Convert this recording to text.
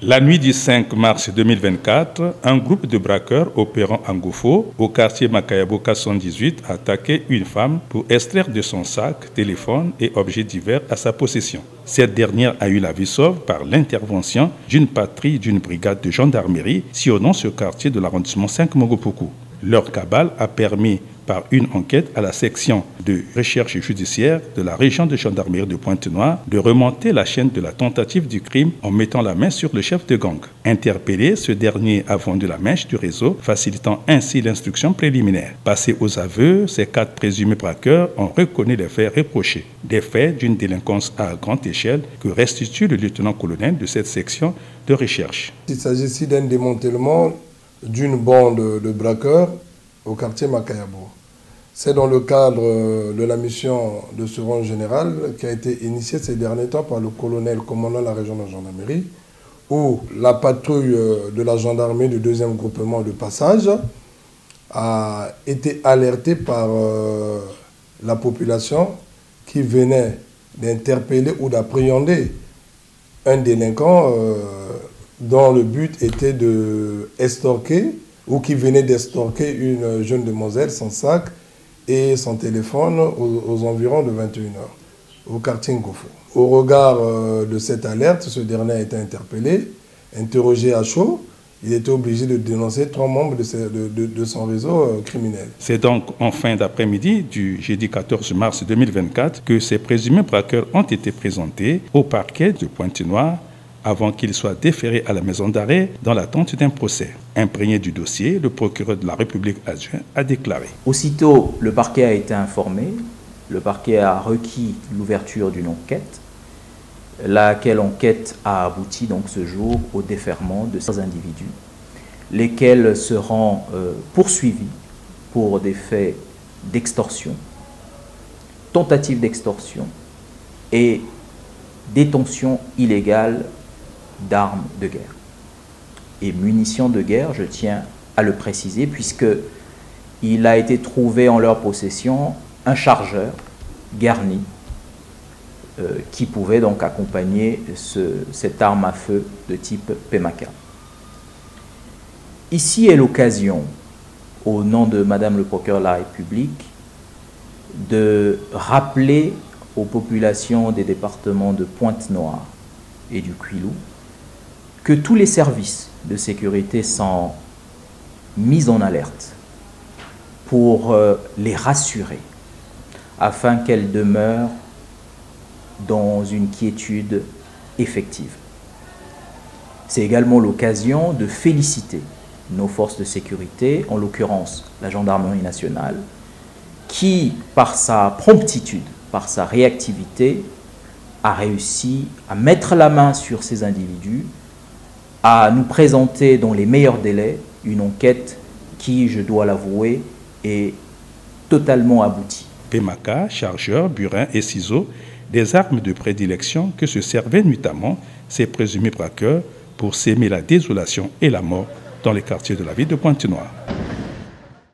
La nuit du 5 mars 2024, un groupe de braqueurs opérant en Gofo, au quartier Makayabo 418, a attaqué une femme pour extraire de son sac, téléphone et objets divers à sa possession. Cette dernière a eu la vie sauve par l'intervention d'une patrouille d'une brigade de gendarmerie sillonnant ce quartier de l'arrondissement 5 Mogopoku. Leur cabale a permis, par une enquête à la section de recherche judiciaire de la région de gendarmerie de Pointe-Noire, de remonter la chaîne de la tentative du crime en mettant la main sur le chef de gang. Interpellé, ce dernier a vendu la mèche du réseau, facilitant ainsi l'instruction préliminaire. Passé aux aveux, ces 4 présumés braqueurs ont reconnu les faits reprochés. Des faits d'une délinquance à grande échelle que restitue le lieutenant-colonel de cette section de recherche. Il s'agit ici d'un démantèlement d'une bande de braqueurs au quartier Makayabo. C'est dans le cadre de la mission de surveillance générale qui a été initiée ces derniers temps par le colonel commandant de la région de gendarmerie, où la patrouille de la gendarmerie du 2e groupement de passage a été alertée par la population qui venait d'interpeller ou d'appréhender un délinquant dont le but était de estorquer ou qui venait d'estorquer une jeune demoiselle, son sac et son téléphone aux environs de 21h, au quartier Ngofo. Au regard de cette alerte, ce dernier a été interpellé, interrogé à chaud. Il était obligé de dénoncer 3 membres de son réseau criminel. C'est donc en fin d'après-midi du jeudi 14 mars 2024 que ces présumés braqueurs ont été présentés au parquet de Pointe-Noire avant qu'il soit déféré à la maison d'arrêt dans l'attente d'un procès. Imprégné du dossier, le procureur de la République adjoint a déclaré. Aussitôt, le parquet a été informé, le parquet a requis l'ouverture d'une enquête, laquelle enquête a abouti donc ce jour au déferment de ces individus, lesquels seront poursuivis pour des faits d'extorsion, tentative d'extorsion et détention illégale d'armes de guerre et munitions de guerre, je tiens à le préciser, puisqu'il a été trouvé en leur possession un chargeur garni qui pouvait donc accompagner cette arme à feu de type PMACA. Ici est l'occasion, au nom de Madame le procureur de la République, de rappeler aux populations des départements de Pointe-Noire et du Kwilu que tous les services de sécurité sont mis en alerte pour les rassurer afin qu'elles demeurent dans une quiétude effective. C'est également l'occasion de féliciter nos forces de sécurité, en l'occurrence la gendarmerie nationale, qui, par sa promptitude, par sa réactivité, a réussi à mettre la main sur ces individus, à nous présenter dans les meilleurs délais une enquête qui, je dois l'avouer, est totalement aboutie. PMACA, chargeurs, burins et ciseaux, des armes de prédilection que se servaient notamment ces présumés braqueurs pour s'aimer la désolation et la mort dans les quartiers de la ville de Pointe-Noire.